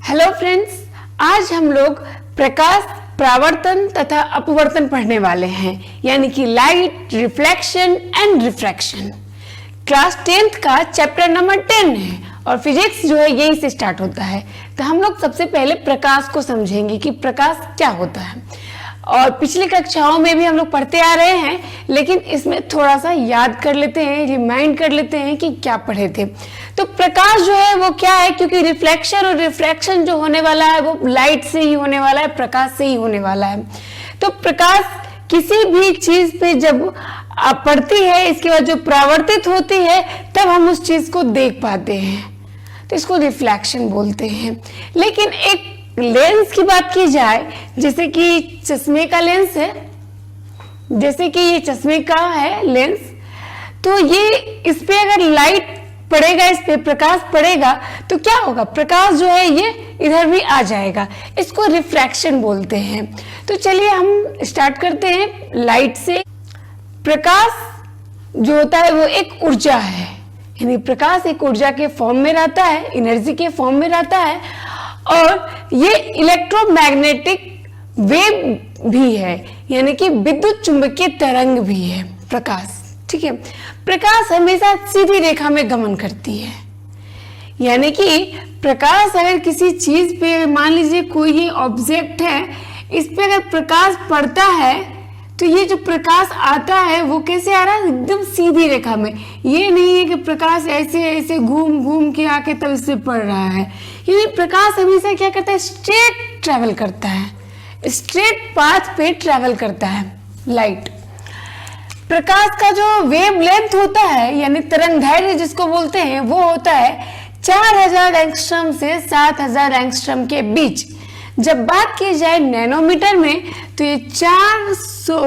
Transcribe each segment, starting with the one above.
Hello friends, आज हम लोग प्रकाश परावर्तन तथा अपवर्तन पढ़ने वाले हैं, यानी कि light, reflection and refraction. Class 10th का चैप्टर नंबर 10 है और फिजिक्स जो है यही से स्टार्ट होता है। तो हम लोग सबसे पहले प्रकाश को समझेंगे कि प्रकाश क्या होता है। और पिछली कक्षाओं में भी हम लोग पढ़ते आ रहे हैं, लेकिन इसमें थोड़ा सा याद कर लेते हैं, रिमाइंड कर लेते हैं कि क्या पढ़े थे। तो प्रकाश जो है वो क्या है, क्योंकि रिफ्लेक्शन और रिफ्रैक्शन जो होने वाला है वो लाइट से ही होने वाला है, प्रकाश से ही होने वाला है। तो प्रकाश किसी भी चीज पे जब पड़ती है, इसके बाद जो परावर्तित होती है, तब हम उस चीज को देख पाते हैं, तो इसको रिफ्लेक्शन बोलते हैं। लेकिन एक लेंस की बात की जाए, जैसे कि चश्मे का लेंस है, जैसे कि ये चश्मे का है लेंस, तो ये इस पे अगर लाइट पड़ेगा, इस पे प्रकाश पड़ेगा, तो क्या होगा, प्रकाश जो है ये इधर भी आ जाएगा, इसको रिफ्रैक्शन बोलते हैं। तो चलिए हम स्टार्ट करते हैं लाइट से। प्रकाश जो होता है वो एक ऊर्जा है, यानी प्रकाश एक ऊर्जा के फॉर्म में रहता है, एनर्जी के फॉर्म में रहता है, और ये इलेक्ट्रोमैग्नेटिक वेव भी है, यानी कि विद्युत चुंबकीय तरंग भी है प्रकाश। ठीक है, प्रकाश हमेशा सीधी रेखा में गमन करती है, यानी कि प्रकाश अगर किसी चीज पे, मान लीजिए कोई ही ऑब्जेक्ट है, इस पे अगर प्रकाश पड़ता है तो ये जो प्रकाश आता है वो कैसे आ रहा है, एकदम सीधी रेखा में। ये नहीं है कि प्रकाश ऐसे ऐसे घूम घूम के आके तब इससे पड़ रहा है, यानी प्रकाश हमेशा क्या करता है, स्ट्रेट ट्रेवल करता है, स्ट्रेट पाथ पे ट्रेवल करता है लाइट। प्रकाश का जो वेव लेंथ होता है, यानी तरंग दैर्घ्य जिसको बोलते हैं, वो होता है 4000 एंगस्ट्रम से 7000 एंगस्ट्रम के बीच। जब बात की जाए नैनोमीटर में, तो ये 400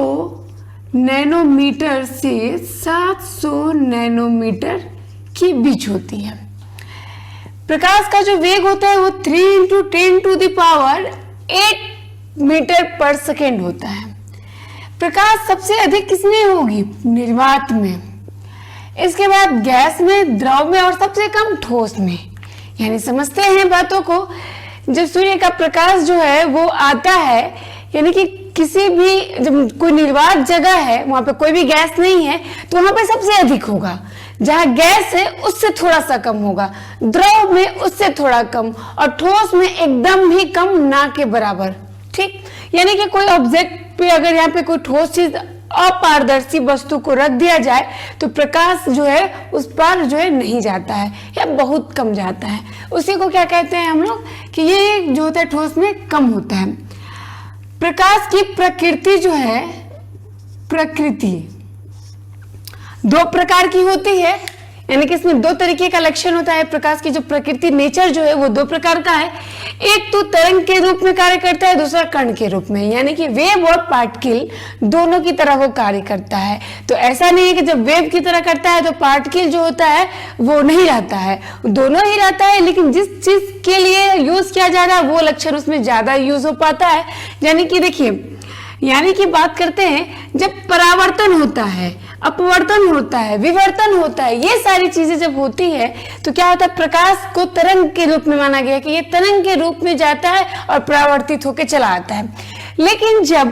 नैनोमीटर से 700 नैनोमीटर के बीच होती है। प्रकाश का जो वेग होता है वो 3 × 10⁸ मीटर पर सेकेंड होता है। प्रकाश सबसे अधिक किसमें होगी, निर्वात में, इसके बाद गैस में, द्रव में, और सबसे कम ठोस में। यानी समझते हैं बातों को। जब सूर्य का प्रकाश जो है वो आता है, यानी कि किसी भी, जब कोई निर्वात जगह है, वहां पे कोई भी गैस नहीं है, तो वहां पे सबसे अधिक होगा। जहां गैस है उससे थोड़ा सा कम होगा, द्रव में उससे थोड़ा कम, और ठोस में एकदम ही कम, ना के बराबर। ठीक, यानी कि कोई ऑब्जेक्ट पे अगर यहाँ पे कोई ठोस चीज, अपारदर्शी वस्तु को रख दिया जाए, तो प्रकाश जो है उस पर जो है नहीं जाता है, या बहुत कम जाता है। उसी को क्या कहते हैं हम लोग, कि ये जो होता है ठोस में कम होता है। प्रकाश की प्रकृति जो है, प्रकृति 2 प्रकार की होती है, यानी कि इसमें 2 तरीके का लक्षण होता है। प्रकाश की जो प्रकृति, नेचर जो है वो 2 प्रकार का है। एक तो तरंग के रूप में कार्य करता है, दूसरा कण के रूप में, यानी कि वेव और पार्टिकल दोनों की तरह वो कार्य करता है। तो ऐसा नहीं है कि जब वेव की तरह करता है तो पार्टिकल जो होता है वो नहीं रहता है, दोनों ही रहता है, लेकिन जिस चीज के लिए यूज किया जा रहा है वो लक्षण उसमें ज्यादा यूज हो पाता है। यानी कि देखिए, यानी कि बात करते हैं, जब परावर्तन होता है, अपवर्तन होता है, विवर्तन होता है, ये सारी चीजें जब होती है, तो क्या होता है, प्रकाश को तरंग के रूप में माना गया कि ये तरंग के रूप में जाता है और परावर्तित होकर चला आता है। लेकिन जब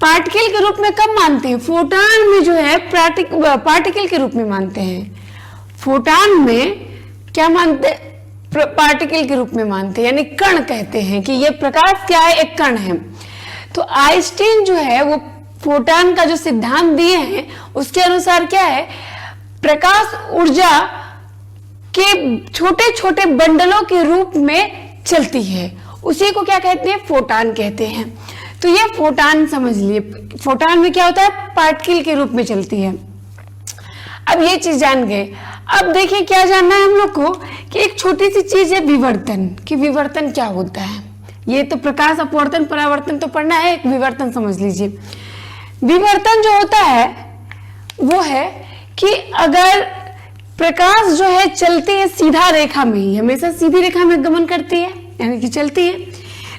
पार्टिकल के रूप में कब मानते हैं, फोटॉन में जो है पार्टिकल के रूप में मानते हैं। फोटॉन में क्या मानते हैं, पार्टिकल के रूप में मानते हैं, यानी कण कहते हैं कि ये प्रकाश क्या है, एक कण है। तो आइंस्टीन जो है वो फोटॉन का जो सिद्धांत दिए हैं, उसके अनुसार क्या है, प्रकाश ऊर्जा के छोटे छोटे बंडलों के रूप में चलती है, उसी को क्या कहते हैं, फोटॉन कहते हैं। तो ये फोटॉन समझ लिए, फोटॉन में क्या होता है, पार्टिकल के रूप में चलती है। अब ये चीज जान गए। अब देखिए क्या जानना है हम लोग को, कि एक छोटी सी चीज है विवर्तन, कि विवर्तन क्या होता है। ये तो प्रकाश, अपवर्तन, परावर्तन तो पढ़ना है, एक विवर्तन समझ लीजिए। विवर्तन जो होता है वो है कि अगर प्रकाश जो है चलती है सीधा रेखा में ही, हमेशा सीधी रेखा में गमन करती है, यानी कि चलती है,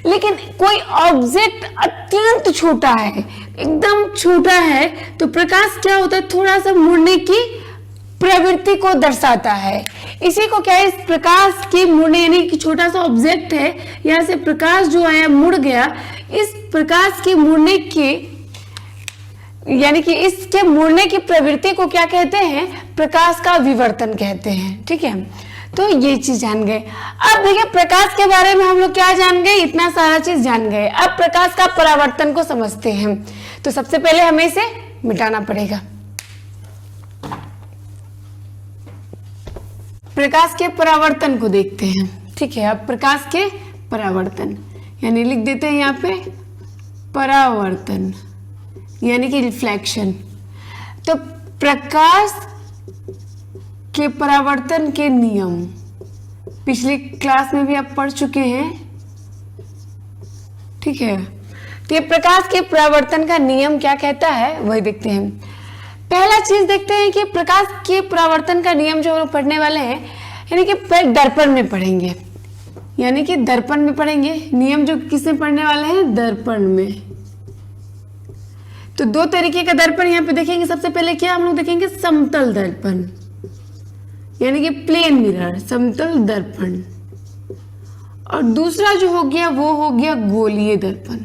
लेकिन कोई ऑब्जेक्ट अत्यंत छोटा है, एकदम छोटा है, तो प्रकाश क्या होता है, थोड़ा सा मुड़ने की प्रवृत्ति को दर्शाता है। इसी को क्या है, इस प्रकाश के मुड़ने, यानी कि छोटा सा ऑब्जेक्ट है, यहाँ से प्रकाश जो आया मुड़ गया, इस प्रकाश के मुड़ने के, यानी कि इसके मुड़ने की प्रवृत्ति को क्या कहते हैं, प्रकाश का विवर्तन कहते हैं। ठीक है, तो ये चीज जान गए। अब देखिए प्रकाश के बारे में हम लोग क्या जान गए, इतना सारा चीज जान गए। अब प्रकाश का परावर्तन को समझते हैं। तो सबसे पहले हमें इसे मिटाना पड़ेगा। प्रकाश के परावर्तन को देखते हैं। ठीक है, अब प्रकाश के परावर्तन यानी लिख देते हैं यहाँ पे परावर्तन यानी कि रिफ्लेक्शन। तो प्रकाश के परावर्तन के नियम पिछली क्लास में भी आप पढ़ चुके हैं। ठीक है, तो ये प्रकाश के परावर्तन का नियम क्या कहता है वही देखते हैं। पहला चीज देखते हैं कि प्रकाश के परावर्तन का नियम जो हम लोग पढ़ने वाले हैं, यानी कि दर्पण में पढ़ेंगे, यानी कि दर्पण में पढ़ेंगे। नियम जो किसमें पढ़ने वाले हैं, दर्पण में। तो दो तरीके का दर्पण यहाँ पे देखेंगे। सबसे पहले क्या हम लोग देखेंगे, समतल दर्पण यानी कि प्लेन मिरर, समतल दर्पण। और दूसरा जो हो गया वो हो गया गोलीय दर्पण।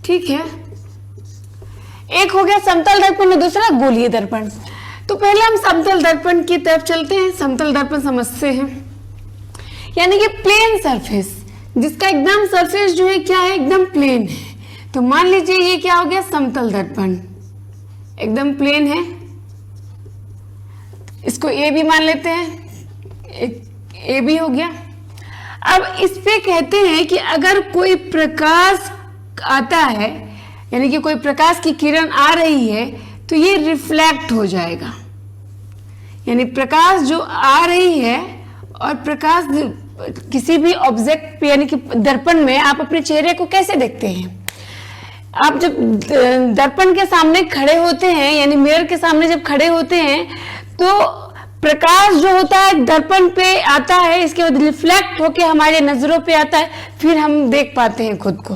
ठीक है, एक हो गया समतल दर्पण और दूसरा गोलीय दर्पण। तो पहले हम समतल दर्पण की तरफ चलते हैं। समतल दर्पण समझते हैं, यानी कि प्लेन सरफेस, जिसका एकदम सरफेस जो है क्या है, एकदम प्लेन है। तो मान लीजिए ये क्या हो गया, समतल दर्पण एकदम प्लेन है। इसको ए भी मान लेते हैं, ए भी हो गया। अब इस पे कहते हैं कि अगर कोई प्रकाश आता है, यानी कि कोई प्रकाश की किरण आ रही है, तो ये रिफ्लेक्ट हो जाएगा। यानी प्रकाश जो आ रही है और प्रकाश किसी भी ऑब्जेक्ट पे, यानी कि दर्पण में आप अपने चेहरे को कैसे देखते हैं, आप जब दर्पण के सामने खड़े होते हैं, यानी मिरर के सामने जब खड़े होते हैं, तो प्रकाश जो होता है दर्पण पे आता है, इसके बाद रिफ्लेक्ट होके हमारे नजरों पे आता है, फिर हम देख पाते हैं खुद को।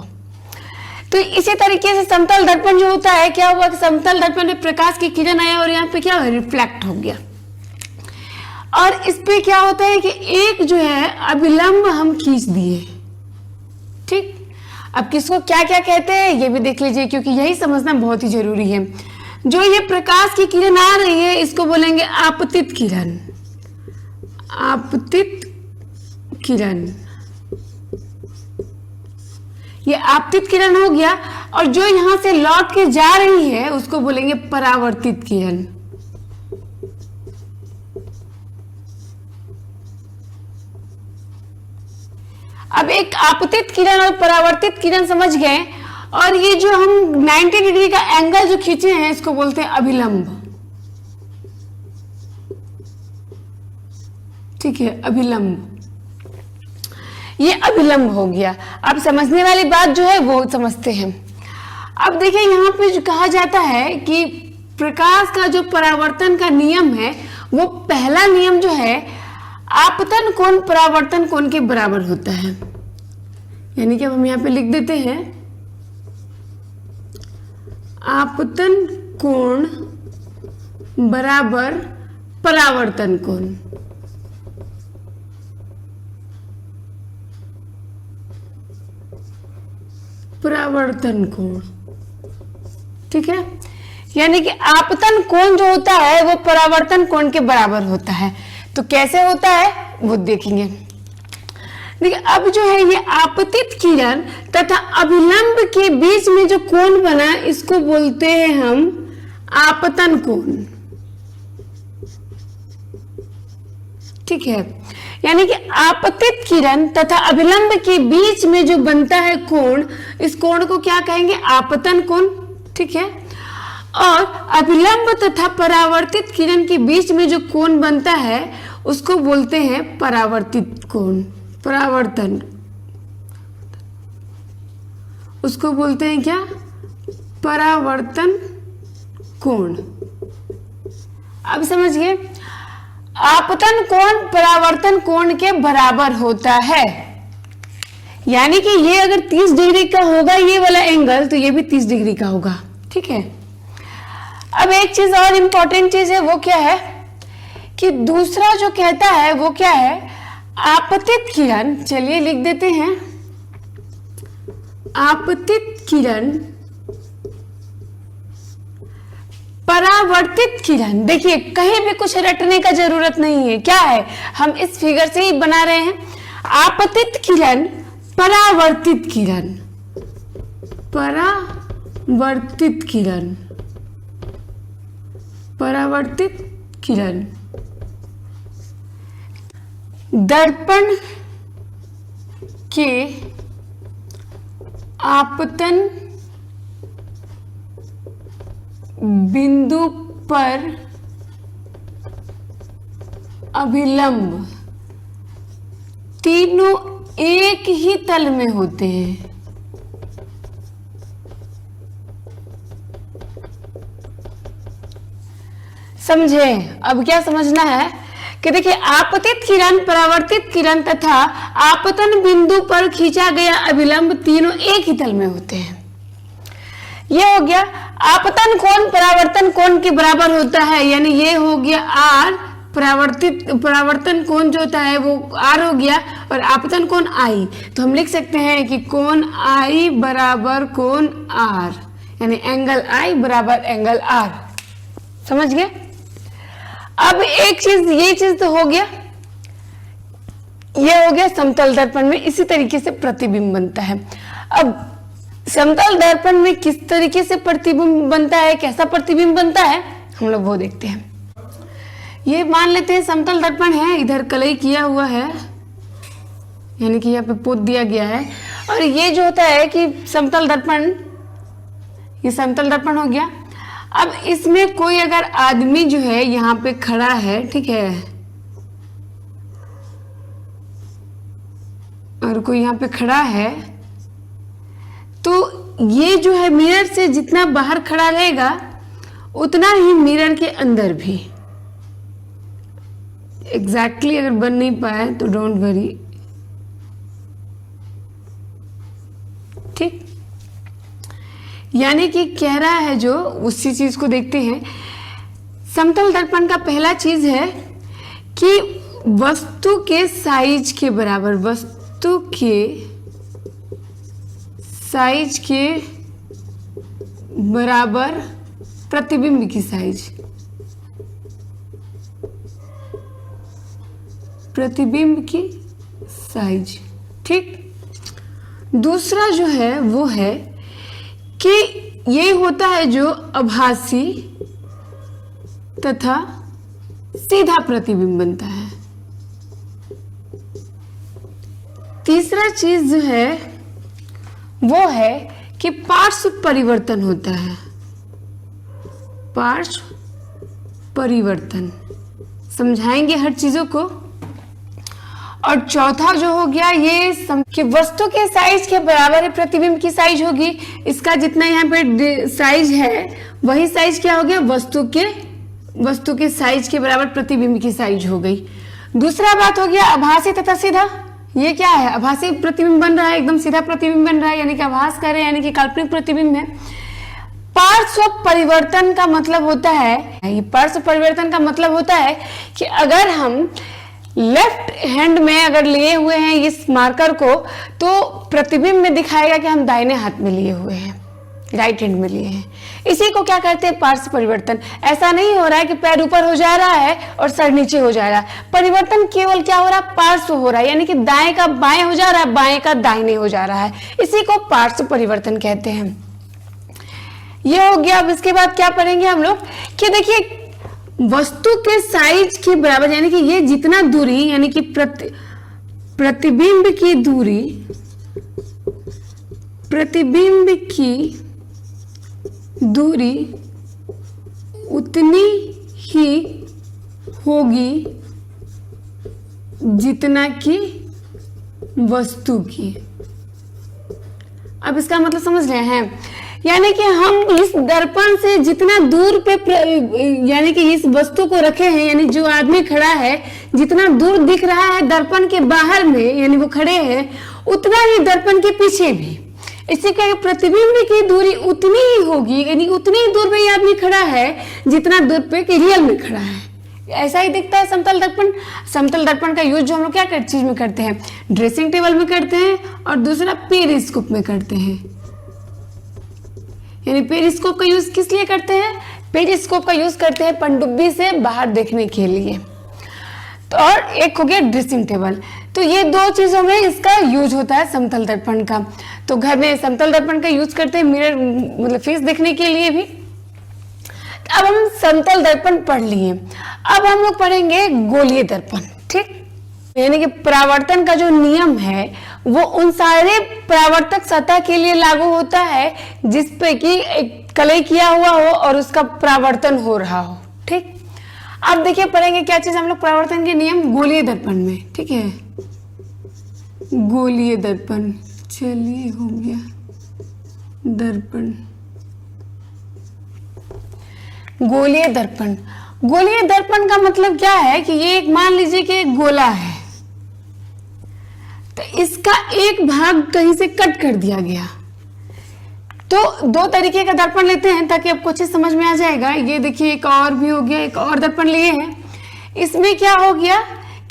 तो इसी तरीके से समतल दर्पण जो होता है, क्या हुआ कि समतल दर्पण में प्रकाश की किरण आया और यहाँ पे क्या रिफ्लेक्ट हो गया। और इस पे क्या होता है कि एक जो है अभिलंब हम खींच दिए। ठीक, अब किसको क्या क्या कहते हैं ये भी देख लीजिए, क्योंकि यही समझना बहुत ही जरूरी है। जो ये प्रकाश की किरण आ रही है इसको बोलेंगे आपतित किरण। आपतित किरण, ये आपतित किरण हो गया। और जो यहां से लौट के जा रही है उसको बोलेंगे परावर्तित किरण। अब एक आपतित किरण और परावर्तित किरण समझ गए, और ये जो हम 90 डिग्री का एंगल जो खींचे हैं इसको बोलते हैं अभिलंब। ठीक है, अभिलंब, ये अभिलंब हो गया। अब समझने वाली बात जो है वो समझते हैं। अब देखिए यहाँ पे जो कहा जाता है कि प्रकाश का जो परावर्तन का नियम है, वो पहला नियम जो है आपतन कोण परावर्तन कोण के बराबर होता है। यानी कि अब हम यहाँ पे लिख देते हैं आपतन कोण बराबर परावर्तन कोण। परावर्तन कोण, ठीक है, यानी कि आपतन कोण जो होता है वो परावर्तन कोण के बराबर होता है। तो कैसे होता है वो देखेंगे। देखिए अब जो है ये आपतित किरण तथा अभिलंब के बीच में जो कोण बना इसको बोलते हैं हम आपतन कोण। ठीक है, यानी कि आपतित किरण तथा अभिलंब के बीच में जो बनता है कोण, इस कोण को क्या कहेंगे, आपतन कोण। ठीक है, और अभिलंब तथा परावर्तित किरण के बीच में जो कोण बनता है उसको बोलते हैं परावर्तित कोण। परावर्तन, उसको बोलते हैं क्या, परावर्तन कोण। अब समझिए, आपतन कोण परावर्तन कोण के बराबर होता है। यानी कि ये अगर 30 डिग्री का होगा ये वाला एंगल, तो ये भी 30 डिग्री का होगा। ठीक है, अब एक चीज और इंपॉर्टेंट चीज है, वो क्या है कि दूसरा जो कहता है वो क्या है, आपतित किरण, चलिए लिख देते हैं, आपतित किरण परावर्तित किरण। देखिए कहीं भी कुछ रटने का जरूरत नहीं है, क्या है, हम इस फिगर से ही बना रहे हैं। आपतित किरण परावर्तित किरण, परावर्तित किरण, परावर्तित किरण दर्पण के आपतन बिंदु पर अभिलंब तीनों एक ही तल में होते हैं। समझे? अब क्या समझना है कि देखिए आपतित किरण, परावर्तित किरण तथा आपतन बिंदु पर खींचा गया अभिलंब तीनों एक ही तल में होते हैं। ये हो गया आपतन कोण परावर्तन कोण के बराबर होता है, यानी ये हो गया आर, परावर्तन कोण जो होता है वो आर हो गया, और आपतन कोण आई। तो हम लिख सकते हैं कि कोण आई बराबर कोण आर, यानी एंगल आई बराबर एंगल आर। समझ गए? अब एक चीज, ये चीज तो हो गया, ये हो गया समतल दर्पण में इसी तरीके से प्रतिबिंब बनता है। अब समतल दर्पण में किस तरीके से प्रतिबिंब बनता है, कैसा प्रतिबिंब बनता है, हम लोग वो देखते हैं। ये मान लेते हैं समतल दर्पण है, इधर कलई किया हुआ है, यानी कि यहाँ पे पोत दिया गया है, और ये जो होता है कि समतल दर्पण, ये समतल दर्पण हो गया। अब इसमें कोई अगर आदमी जो है यहाँ पे खड़ा है, ठीक है, और कोई यहाँ पे खड़ा है, तो ये जो है मिरर से जितना बाहर खड़ा रहेगा उतना ही मिरर के अंदर भी। एग्जैक्टली अगर बन नहीं पाए तो डोंट वरी, ठीक। यानी कि कह रहा है जो, उसी चीज को देखते हैं। समतल दर्पण का पहला चीज है कि वस्तु के साइज के बराबर, वस्तु के साइज के बराबर प्रतिबिंब की साइज, प्रतिबिंब की साइज, ठीक। दूसरा जो है वो है कि ये होता है जो आभासी तथा सीधा प्रतिबिंब बनता है। तीसरा चीज जो है वो है कि पार्श्व परिवर्तन होता है, पार्श्व परिवर्तन, समझाएंगे हर चीजों को। और चौथा जो हो गया ये कि वस्तु के साइज के बराबर है प्रतिबिंब की साइज होगी। इसका जितना यहाँ पे साइज है वही साइज क्या हो गया, वस्तु के साइज के बराबर प्रतिबिंब की साइज हो गई। दूसरा बात हो गया आभासी तथा सीधा। ये क्या है, आभासी प्रतिबिंब बन रहा है, एकदम सीधा प्रतिबिंब बन रहा है, यानी कि आभास कर रहे हैं, यानी कि काल्पनिक प्रतिबिंब है। पार्श्व परिवर्तन का मतलब होता है, ये पार्श्व परिवर्तन का मतलब होता है कि अगर हम लेफ्ट हैंड में अगर लिए हुए हैं इस मार्कर को, तो प्रतिबिंब में दिखाएगा कि हम दाहिने हाथ में लिए हुए हैं, राइट हैंड में लिए हैं। इसी को क्या कहते हैं, पार्श्व परिवर्तन। ऐसा नहीं हो रहा है कि पैर ऊपर हो जा रहा है और सर नीचे हो जा रहा है। परिवर्तन केवल क्या हो रहा है, पार्श्व हो रहा है, यानी कि दाएं का बाएं हो जा रहा है, बाएं का दाहिने हो जा रहा है। इसी को पार्श्व परिवर्तन कहते हैं। ये हो गया। अब इसके बाद क्या पढ़ेंगे हम लोग कि देखिए वस्तु के साइज के बराबर, यानी कि ये जितना दूरी, यानी कि प्रतिबिंब की दूरी, प्रतिबिंब की दूरी उतनी ही होगी जितना कि वस्तु की। अब इसका मतलब समझ रहे हैं, यानी कि हम इस दर्पण से जितना दूर पे यानी कि इस वस्तु को रखे हैं, यानी जो आदमी खड़ा है जितना दूर दिख रहा है दर्पण के बाहर में, यानी वो खड़े हैं, उतना ही दर्पण के पीछे भी। इससे क्या प्रतिबिंब की दूरी उतनी ही होगी, यानी उतनी ही दूर पे ये आदमी खड़ा है जितना दूर पे रियल में खड़ा है। ऐसा ही दिखता है समतल दर्पण। समतल दर्पण का यूज जो हम लोग क्या कर चीज में करते हैं, ड्रेसिंग टेबल में करते हैं, और दूसरा पेरिस्कोप में करते हैं। यानी पेरिस्कोप का यूज किस लिए करते हैं, पेरिस्कोप का यूज करते हैं पनडुब्बी से बाहर देखने के लिए। तो और एक हो गया ड्रेसिंग टेबल। तो ये दो चीजों में इसका यूज होता है समतल दर्पण का। तो घर में समतल दर्पण का यूज करते हैं मिरर मतलब फेस देखने के लिए भी। अब हम समतल दर्पण पढ़ लिए, अब हम लोग पढ़ेंगे गोलीय दर्पण। ठीक, यानी कि परावर्तन का जो नियम है वो उन सारे परावर्तक सतह के लिए लागू होता है जिसपे कि एक कलई किया हुआ हो और उसका परावर्तन हो रहा हो। ठीक, अब देखिए पढ़ेंगे क्या चीज हम लोग परावर्तन के नियम गोलीय दर्पण में। ठीक है, गोलीय दर्पण, चलिए हो गया दर्पण, गोलीय दर्पण। गोलीय दर्पण का मतलब क्या है कि ये एक मान लीजिए कि एक गोला है, तो इसका एक भाग कहीं से कट कर दिया गया। तो दो तरीके का दर्पण लेते हैं ताकि आपको अच्छे समझ में आ जाएगा। ये देखिए एक और भी हो गया, एक और दर्पण लिए हैं। इसमें क्या हो गया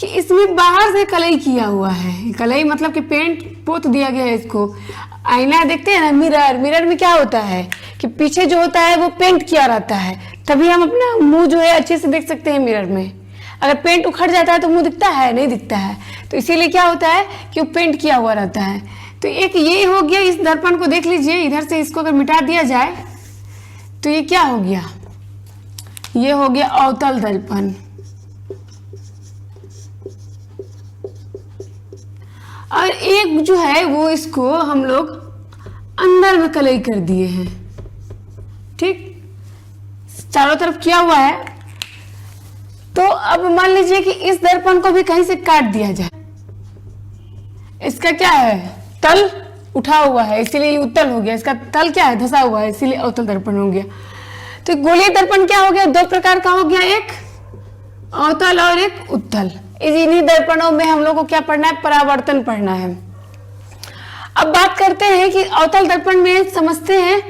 कि इसमें बाहर से कलई किया हुआ है, कलई मतलब कि पेंट पोत दिया गया है इसको। आईना देखते हैं ना, मिरर, मिरर में क्या होता है कि पीछे जो होता है वो पेंट किया रहता है, तभी हम अपना मुंह जो है अच्छे से देख सकते हैं मिरर में। अगर पेंट उखड़ जाता है तो मुंह दिखता है, नहीं दिखता है। तो इसीलिए क्या होता है कि वो पेंट किया हुआ रहता है। तो एक ये हो गया, इस दर्पण को देख लीजिए, इधर से इसको अगर मिटा दिया जाए तो ये क्या हो गया, ये हो गया अवतल दर्पण। और एक जो है वो इसको हम लोग अंदर में कलई कर दिए हैं। ठीक, चारों तरफ किया हुआ है। तो अब मान लीजिए कि इस दर्पण को भी कहीं से काट दिया जाए, इसका क्या है, तल उठा हुआ है इसीलिए ये उत्तल हो गया, इसका तल क्या है, धसा हुआ है इसीलिए अवतल दर्पण हो गया। तो गोलीय दर्पण क्या हो गया, दो प्रकार का हो गया, एक अवतल और एक उत्तल। इन्हीं दर्पणों में हम लोग को क्या पढ़ना है, परावर्तन पढ़ना है। अब बात करते हैं कि अवतल दर्पण में समझते हैं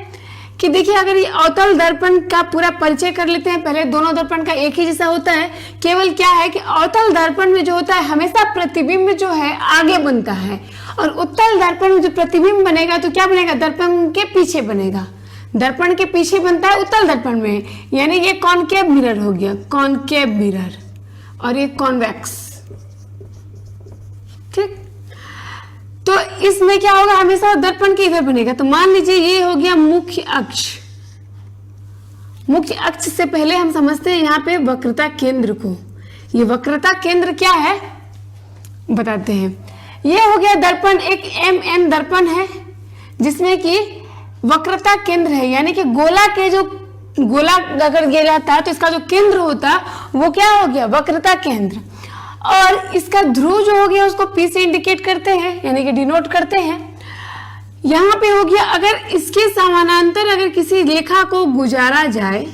कि देखिए अगर ये अवतल दर्पण का पूरा परिचय कर लेते हैं। पहले दोनों दर्पण का एक ही जैसा होता है, केवल क्या है कि अवतल दर्पण में जो होता है हमेशा प्रतिबिंब जो है आगे बनता है, और उत्तल दर्पण में जो प्रतिबिंब बनेगा तो क्या बनेगा, दर्पण के पीछे बनेगा। दर्पण के पीछे बनता है उत्तल दर्पण में, यानी ये कॉनकेव मिरर हो गया, कॉनकेव मिरर, और ये कॉन्वेक्स। ठीक, तो इसमें क्या होगा, हमेशा दर्पण के इधर बनेगा। तो मान लीजिए ये हो गया मुख्य अक्ष। मुख्य अक्ष से पहले हम समझते हैं यहाँ पे वक्रता केंद्र को। ये वक्रता केंद्र क्या है बताते हैं। ये हो गया दर्पण, एक MM दर्पण है जिसमें कि वक्रता केंद्र है, यानी कि गोला के जो गोला अगर ये रहता है तो इसका जो केंद्र होता है वो क्या हो गया, वक्रता केंद्र। और इसका ध्रुव जो हो गया उसको P से इंडिकेट करते हैं, यानी कि डिनोट करते हैं। यहाँ पे हो गया, अगर इसके समानांतर अगर किसी रेखा को गुजारा जाए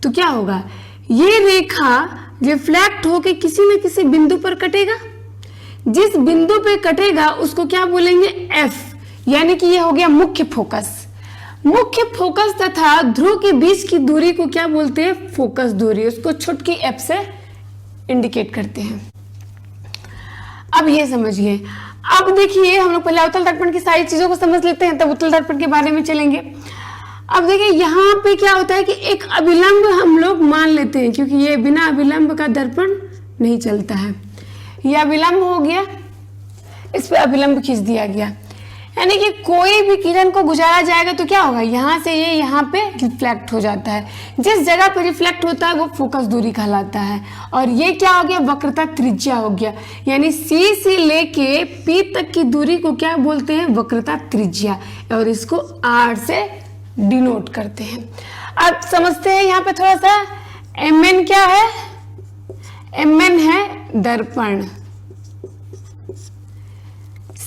तो क्या होगा, ये रेखा रिफ्लेक्ट होके किसी न किसी बिंदु पर कटेगा। जिस बिंदु पे कटेगा उसको क्या बोलेंगे, F, यानी कि ये हो गया मुख्य फोकस। मुख्य फोकस तथा ध्रुव के बीच की दूरी को क्या बोलते हैं, फोकस दूरी। उसको छुटकी F से इंडिकेट करते हैं। अब ये समझिए। अब देखिए हम लोग पहले अवतल दर्पण की सारी चीजों को समझ लेते हैं, तब उत्तल दर्पण के बारे में चलेंगे। अब देखिए यहाँ पे क्या होता है कि एक अभिलंब हम लोग मान लेते हैं, क्योंकि ये बिना अभिलंब का दर्पण नहीं चलता है। ये अभिलंब हो गया, इस पे अभिलंब खींच दिया गया, यानी कि कोई भी किरण को गुजारा जाएगा तो क्या होगा, यहाँ से ये यहाँ पे रिफ्लेक्ट हो जाता है। जिस जगह पे रिफ्लेक्ट होता है वो फोकस दूरी कहलाता है। और ये क्या हो गया, वक्रता त्रिज्या हो गया, यानी C से लेके P तक की दूरी को क्या बोलते हैं, वक्रता त्रिज्या, और इसको R से डिनोट करते हैं। अब समझते हैं यहाँ पे थोड़ा सा, MN क्या है, MN है दर्पण,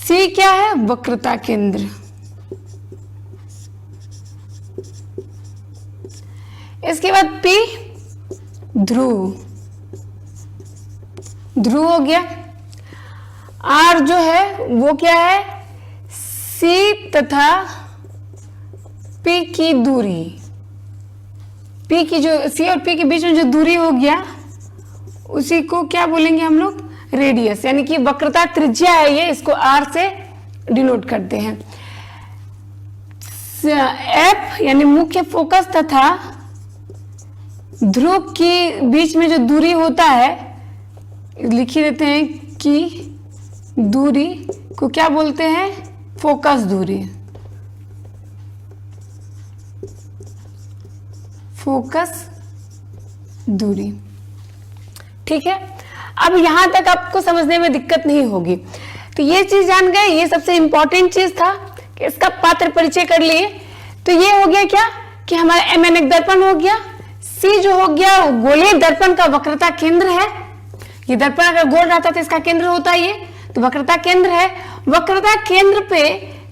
C क्या है, वक्रता केंद्र, इसके बाद P ध्रुव, ध्रुव हो गया। R जो है वो क्या है, सी तथा पी की दूरी, पी की जो सी और पी के बीच में जो दूरी हो गया उसी को क्या बोलेंगे हम लोग, रेडियस, यानी कि वक्रता त्रिज्या है ये, इसको आर से डिनोट करते हैं। एफ यानी मुख्य फोकस तथा ध्रुव के बीच में जो दूरी होता है, लिख ही देते हैं कि दूरी को क्या बोलते हैं, फोकस दूरी, फोकस दूरी। ठीक है, अब यहां तक आपको समझने में दिक्कत नहीं होगी। तो ये चीज जान गए, ये सबसे इंपॉर्टेंट चीज था कि इसका पात्र परिचय कर लिए। तो ये हो गया क्या कि हमारा mn एक दर्पण हो गया, C जो हो गया गोलीय दर्पण का वक्रता केंद्र है। ये दर्पण अगर गोल रहता तो इसका केंद्र होता है ये, तो वक्रता केंद्र है। वक्रता केंद्र पे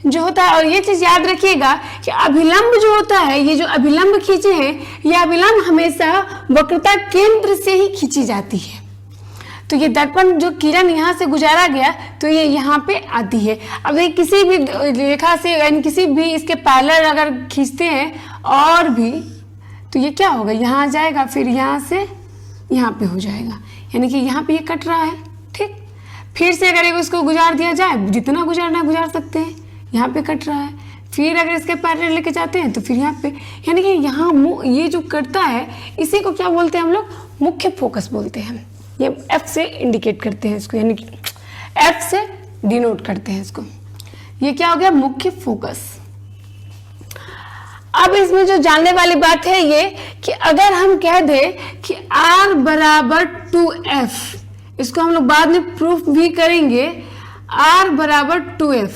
जो होता है, और ये चीज याद रखिएगा कि अभिलंब जो होता है, ये जो अभिलंब खींचे हैं, ये अभिलंब हमेशा वक्रता केंद्र से ही खींची जाती है। तो ये दर्पण जो किरण यहाँ से गुजारा गया तो ये यहाँ पे आती है। अब ये किसी भी रेखा से यानी किसी भी इसके पैरेलल अगर खींचते हैं और भी, तो ये क्या होगा, यहाँ जाएगा, फिर यहाँ से यहाँ पे हो जाएगा, यानी कि यहाँ पे ये कट रहा है। ठीक, फिर से अगर इसको गुजार दिया जाए, जितना गुजारना है गुजार सकते हैं, यहाँ पे कट रहा है, फिर अगर इसके पैरेलल लेके जाते हैं तो फिर यहाँ पे, यानी कि यहाँ ये जो कटता है इसी को क्या बोलते हैं हम लोग, मुख्य फोकस बोलते हैं। ये F से इंडिकेट करते हैं इसको, यानी कि F से डिनोट करते हैं इसको। ये क्या हो गया, मुख्य फोकस। अब इसमें जो जानने वाली बात है ये कि अगर हम कह दें कि R बराबर 2F, इसको हम लोग बाद में प्रूफ भी करेंगे, R बराबर 2F,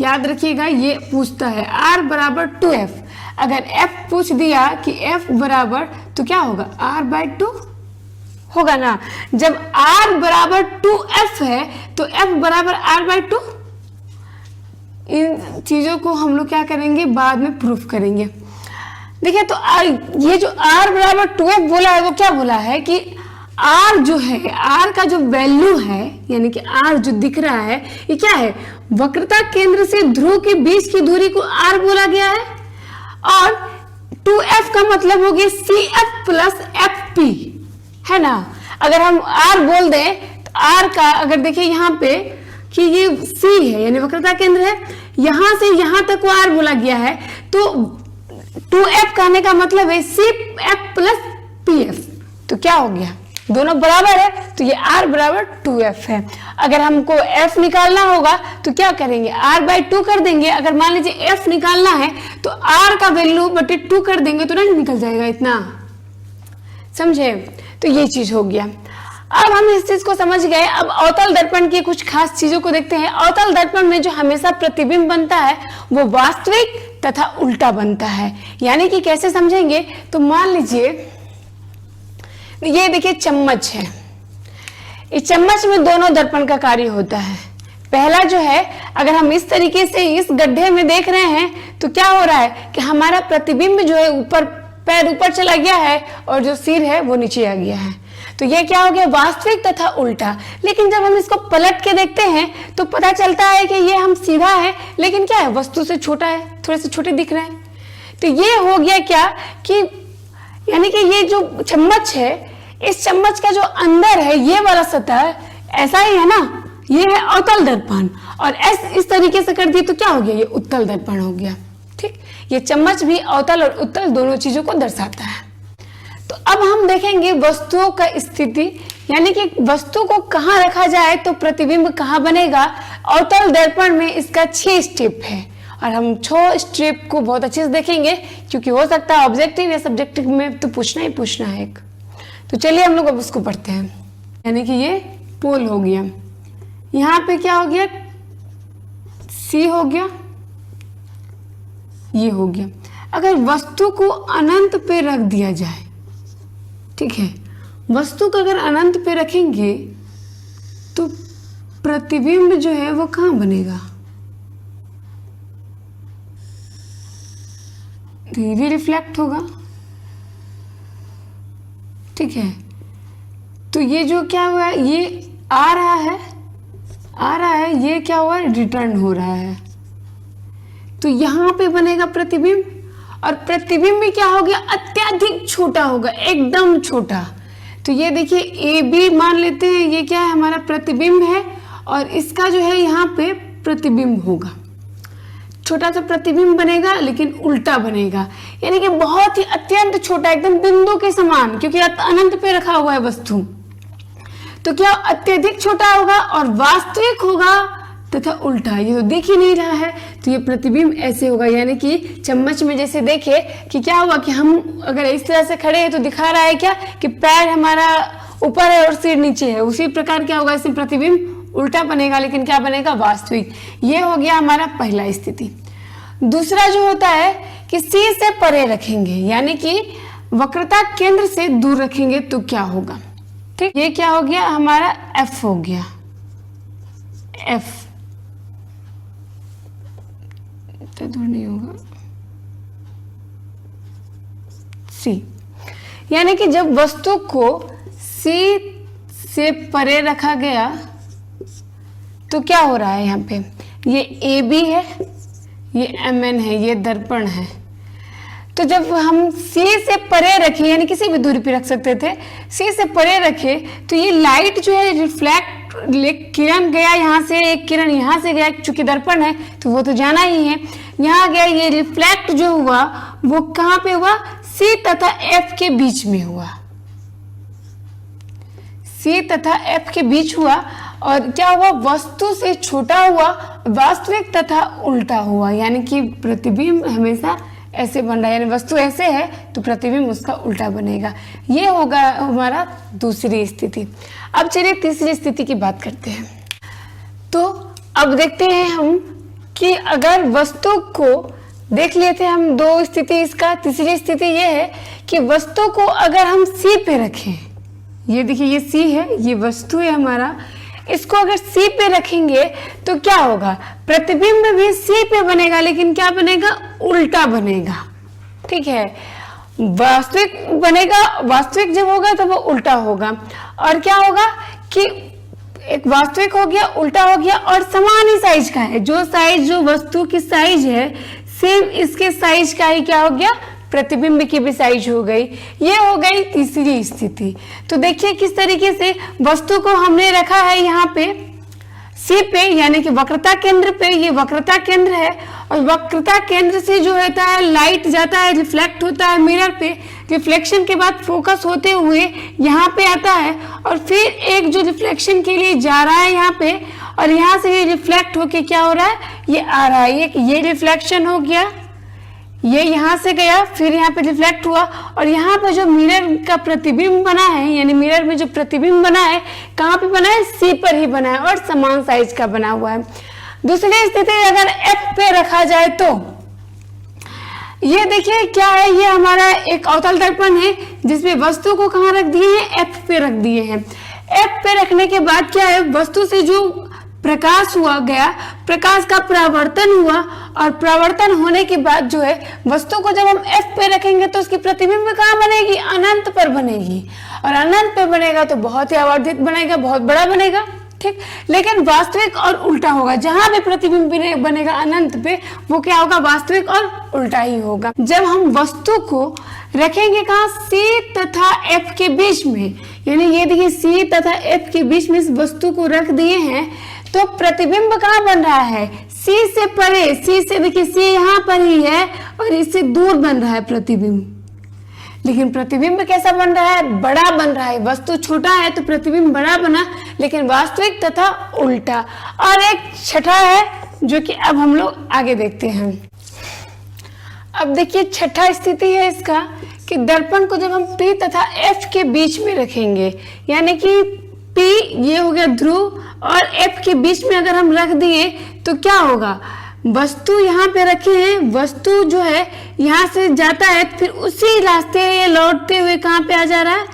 याद रखिएगा ये पूछता है R बराबर 2F। अगर F पूछ दिया कि F बराबर, तो क्या होगा, R/2 होगा ना। जब R बराबर 2F है तो F बराबर R/2। इन चीजों को हम लोग क्या करेंगे, बाद में प्रूफ करेंगे। देखिए, तो ये जो R बराबर 2F बोला है, वो क्या बोला है कि R जो है, R का जो वैल्यू है, यानी कि R जो दिख रहा है, ये क्या है, वक्रता केंद्र से ध्रुव के बीच की दूरी को R बोला गया है। और 2F का मतलब हो गया CF प्लस FP, है ना। अगर हम R बोल दें तो R का अगर देखिए यहाँ पे कि ये C है, यानी वक्रता केंद्र है, यहां से यहां तक वो R बोला गया है, तो 2F कहने का मतलब है CF प्लस PF। तो क्या हो गया, दोनों बराबर है, तो ये R बराबर 2F है। अगर हमको F निकालना होगा तो क्या करेंगे, R/2 कर देंगे। अगर मान लीजिए F निकालना है तो R का वैल्यू बटे 2 कर देंगे तो नहीं निकल जाएगा इतना, समझे। तो ये चीज हो गया। अब हम इस चीज को समझ गए। अब अवतल दर्पण की कुछ खास चीजों को देखते हैं। अवतल दर्पण में जो हमेशा प्रतिबिंब बनता है वो वास्तविक तथा उल्टा बनता है। यानी कि कैसे समझेंगे, तो मान लीजिए ये देखिए चम्मच है, इस चम्मच में दोनों दर्पण का कार्य होता है। पहला जो है, अगर हम इस तरीके से इस गड्ढे में देख रहे हैं तो क्या हो रहा है कि हमारा प्रतिबिंब जो है ऊपर, पैर ऊपर चला गया है और जो सिर है वो नीचे आ गया है। तो ये क्या हो गया, वास्तविक तथा उल्टा। लेकिन जब हम इसको पलट के देखते हैं तो पता चलता है कि ये हम सीधा है, लेकिन क्या है, वस्तु से छोटा है, थोड़े से छोटे दिख रहे हैं। तो ये हो गया क्या कि यानी कि ये जो चम्मच है, इस चम्मच का जो अंदर है ये वाला सतह ऐसा ही है ना, ये है अवतल दर्पण। और इस तरीके से कर दिए तो क्या हो गया, ये उत्तल दर्पण हो गया। ठीक, ये चम्मच भी अवतल और उत्तल दोनों चीजों को दर्शाता है। तो अब हम देखेंगे वस्तुओं का स्थिति, यानी कि वस्तु को कहाँ रखा जाए तो प्रतिबिंब कहाँ बनेगा। अवतल दर्पण में इसका 6 स्टेप है और हम 6 स्टेप को बहुत अच्छे से देखेंगे, क्योंकि हो सकता है ऑब्जेक्टिव या सब्जेक्टिव में तो पूछना ही पूछना है एक। तो चलिए हम लोग अब उसको पढ़ते हैं। यानी कि ये पोल हो गया, यहाँ पे क्या हो गया, सी हो गया, ये हो गया। अगर वस्तु को अनंत पे रख दिया जाए, ठीक है, वस्तु को अगर अनंत पे रखेंगे तो प्रतिबिंब जो है वो कहाँ बनेगा, धीरे रिफ्लेक्ट होगा। ठीक है, तो ये जो क्या हुआ है, ये आ रहा है, ये क्या हुआ, रिटर्न हो रहा है। तो यहाँ पे बनेगा प्रतिबिंब, और प्रतिबिंब में क्या हो गया, अत्यधिक छोटा होगा, एकदम छोटा। तो ये देखिए ए बी मान लेते हैं, ये क्या है हमारा प्रतिबिंब है, और इसका जो है यहाँ पे प्रतिबिंब होगा, छोटा सा प्रतिबिंब बनेगा लेकिन उल्टा बनेगा, यानी कि बहुत ही अत्यंत छोटा, एकदम बिंदु के समान, क्योंकि अनंत पे रखा हुआ है वस्तु। तो क्या अत्यधिक छोटा होगा और वास्तविक होगा तथा उल्टा, ये तो दिख ही नहीं रहा है, तो ये प्रतिबिंब ऐसे होगा। यानी कि चम्मच में जैसे देखे कि क्या हुआ कि हम अगर इस तरह से खड़े हैं तो दिखा रहा है क्या कि पैर हमारा ऊपर है और सिर नीचे है, उसी प्रकार क्या होगा, इसमें प्रतिबिंब उल्टा बनेगा, लेकिन क्या बनेगा, वास्तविक। ये हो गया हमारा पहला स्थिति। दूसरा जो होता है कि सी से परे रखेंगे, यानी कि वक्रता केंद्र से दूर रखेंगे तो क्या होगा, ठीक। ये क्या हो गया हमारा एफ हो गया, एफ तो दूर नहीं होगा, सी, यानी कि जब वस्तु को सी से परे रखा गया तो क्या हो रहा है, यहाँ पे ये ए बी है, ये एम एन है, ये दर्पण है। तो जब हम सी से परे रखे, यानी किसी भी दूरी पे रख सकते थे, सी से परे रखे तो ये लाइट जो है रिफ्लेक्ट, किरण गया यहाँ से, एक किरण यहाँ से गया, चूंकि दर्पण है तो वो तो जाना ही है, यहाँ गया, ये रिफ्लेक्ट जो हुआ वो कहाँ पे हुआ, सी तथा एफ के बीच में हुआ, सी तथा एफ के बीच हुआ, और क्या हुआ, वस्तु से छोटा हुआ, वास्तविक तथा उल्टा हुआ, यानी कि प्रतिबिंब हमेशा ऐसे बन रहा है, यानी वस्तु ऐसे है तो प्रतिबिंब उसका उल्टा बनेगा। ये होगा हमारा दूसरी स्थिति। अब चलिए तीसरी स्थिति की बात करते हैं। तो अब देखते हैं हम कि अगर वस्तु को देख लेते हैं हम दो स्थिति, इसका तीसरी स्थिति ये है कि वस्तु को अगर हम सी पे रखें, ये देखिए ये सी है, ये वस्तु है हमारा, इसको अगर सी पे रखेंगे तो क्या होगा, प्रतिबिंब भी सी पे बनेगा, लेकिन क्या बनेगा, उल्टा बनेगा, ठीक है। वास्तविक बनेगा, वास्तविक जब होगा तो वो उल्टा होगा, और क्या होगा कि एक वास्तविक हो गया, उल्टा हो गया, और समान ही साइज का है, जो साइज, जो वस्तु की साइज है सेम इसके साइज का ही क्या हो गया, प्रतिबिंब की भी साइज हो गई। ये हो गई तीसरी स्थिति। तो देखिए किस तरीके से वस्तु को हमने रखा है यहाँ पे सी पे, यानी कि वक्रता केंद्र पे, ये वक्रता केंद्र है, और वक्रता केंद्र से जो होता है लाइट जाता है, रिफ्लेक्ट होता है मिरर पे, रिफ्लेक्शन के बाद फोकस होते हुए यहाँ पे आता है, और फिर एक जो रिफ्लेक्शन के लिए जा रहा है यहाँ पे, और यहाँ से ये रिफ्लेक्ट होके क्या हो रहा है, ये आ रहा है, ये रिफ्लेक्शन हो गया, ये यहाँ से गया, फिर यहाँ पे रिफ्लेक्ट हुआ, और यहाँ पे जो मिरर का प्रतिबिंब बना है, यानी मिरर में जो प्रतिबिंब बना है, कहाँ पे बना है, सी पर ही बना है, और समान साइज का बना हुआ है। दूसरी स्थिति अगर एफ पे रखा जाए तो ये देखिए क्या है, ये हमारा एक अवतल दर्पण है जिसमें वस्तु को कहाँ रख दिए हैं, एफ पे रख दिए हैं। एफ पे रखने के बाद क्या है, वस्तु से जो प्रकाश हुआ गया, प्रकाश का परावर्तन हुआ, और परावर्तन होने के बाद जो है वस्तु को जब हम एफ पे रखेंगे तो उसकी प्रतिबिंब कहाँ बनेगी, अनंत पर बनेगी, और अनंत पे बनेगा तो बहुत ही आवर्धित बनेगा, बहुत बड़ा बनेगा, ठीक। लेकिन वास्तविक और उल्टा होगा, जहां भी प्रतिबिंब बनेगा अनंत पे वो क्या होगा, वास्तविक और उल्टा ही होगा। जब हम वस्तु को रखेंगे कहाँ, सी तथा एफ के बीच में, यानी ये देखिए सी तथा एफ के बीच में इस वस्तु को रख दिए हैं, तो प्रतिबिंब कहाँ बन रहा है, सी से परे, सी से देखिए सी यहाँ पर ही है और इससे दूर बन रहा है प्रतिबिंब, लेकिन प्रतिबिंब कैसा बन रहा है, बड़ा बन रहा है। वस्तु छोटा है तो प्रतिबिंब बड़ा बना, लेकिन वास्तविक तथा उल्टा। और एक छठा है जो कि अब हम लोग आगे देखते हैं। अब देखिए छठा स्थिति है इसका कि दर्पण को जब हम P तथा F के बीच में रखेंगे, यानी कि P ये हो गया ध्रुव और F के बीच में अगर हम रख दिए तो क्या होगा, वस्तु यहाँ पे रखे हैं, वस्तु जो है यहाँ से जाता है, फिर उसी रास्ते ये लौटते हुए कहाँ पे आ जा रहा है,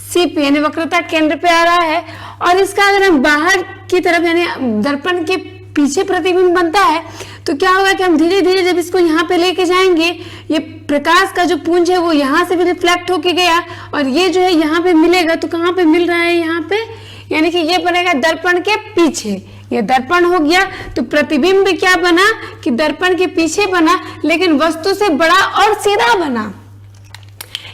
C पे, यानी वक्रता केंद्र पे आ रहा है। और इसका अगर हम बाहर की तरफ यानी दर्पण के पीछे प्रतिबिंब बनता है तो क्या होगा कि हम धीरे धीरे जब इसको यहाँ पे लेके जाएंगे, ये प्रकाश का जो पुंज है वो यहाँ से भी रिफ्लेक्ट होके गया और ये जो है यहाँ पे मिलेगा, तो कहाँ पे मिल रहा है, यहाँ पे, यानी कि ये बनेगा दर्पण के पीछे, ये दर्पण हो गया। तो प्रतिबिंब क्या बना कि दर्पण के पीछे बना, लेकिन वस्तु से बड़ा और सीधा बना।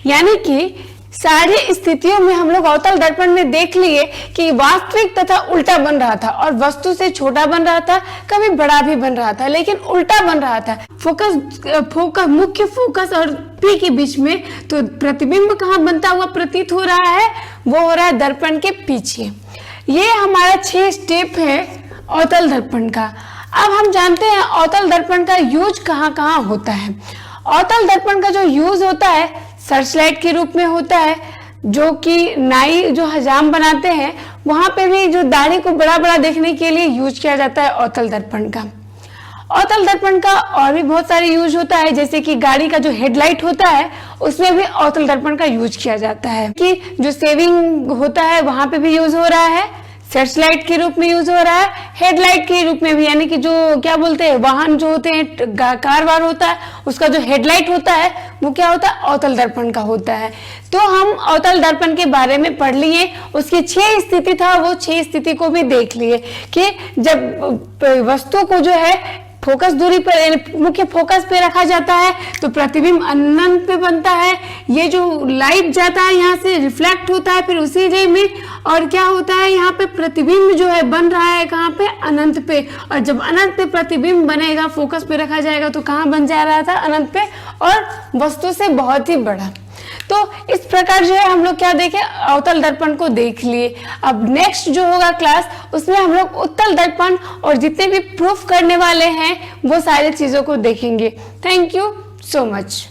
यानी कि सारी स्थितियों में हम लोग अवतल दर्पण में देख लिए कि वास्तविक तथा उल्टा बन रहा था, और वस्तु से छोटा बन रहा था, कभी बड़ा भी बन रहा था, लेकिन उल्टा बन रहा था। मुख्य फोकस और पी के बीच में। तो प्रतिबिंब कहाँ बनता हुआ प्रतीत हो रहा है, वो हो रहा है दर्पण के पीछे। ये हमारा 6 स्टेप है अवतल दर्पण का। अब हम जानते हैं अवतल दर्पण का यूज कहाँ कहाँ होता है। अवतल दर्पण का जो यूज होता है सर्च लाइट के रूप में होता है, जो कि नाई जो हजाम बनाते हैं वहां पे भी जो दाढ़ी को बड़ा बड़ा देखने के लिए यूज किया जाता है अवतल दर्पण का। अवतल दर्पण का और भी बहुत सारे यूज होता है, जैसे कि गाड़ी का जो हेडलाइट होता है उसमें भी अवतल दर्पण का यूज किया जाता है। कि जो सेविंग होता है वहां पे भी यूज हो रहा है, सर्च लाइट के रूप में यूज हो रहा है, हेडलाइट के रूप में भी, यानी कि जो क्या बोलते हैं वाहन जो होते हैं कार वार होता है उसका जो हेडलाइट होता है वो क्या होता है अवतल दर्पण का होता है। तो हम अवतल दर्पण के बारे में पढ़ लिए, उसकी 6 स्थिति था, वो 6 स्थिति को भी देख लिए कि जब वस्तु को जो है फोकस दूरी पर मुख्य फोकस पे रखा जाता है तो प्रतिबिंब अनंत पे बनता है। ये जो लाइट जाता है यहाँ से रिफ्लेक्ट होता है फिर उसी रे में, और क्या होता है यहाँ पे प्रतिबिंब जो है बन रहा है कहाँ पे अनंत पे। और जब अनंत पे प्रतिबिंब बनेगा फोकस पे रखा जाएगा तो कहाँ बन जा रहा था अनंत पे, और वस्तु से बहुत ही बड़ा। तो इस प्रकार जो है हम लोग क्या देखे अवतल दर्पण को देख लिए। अब नेक्स्ट जो होगा क्लास उसमें हम लोग उत्तल दर्पण और जितने भी प्रूफ करने वाले हैं वो सारी चीजों को देखेंगे। Thank you so much.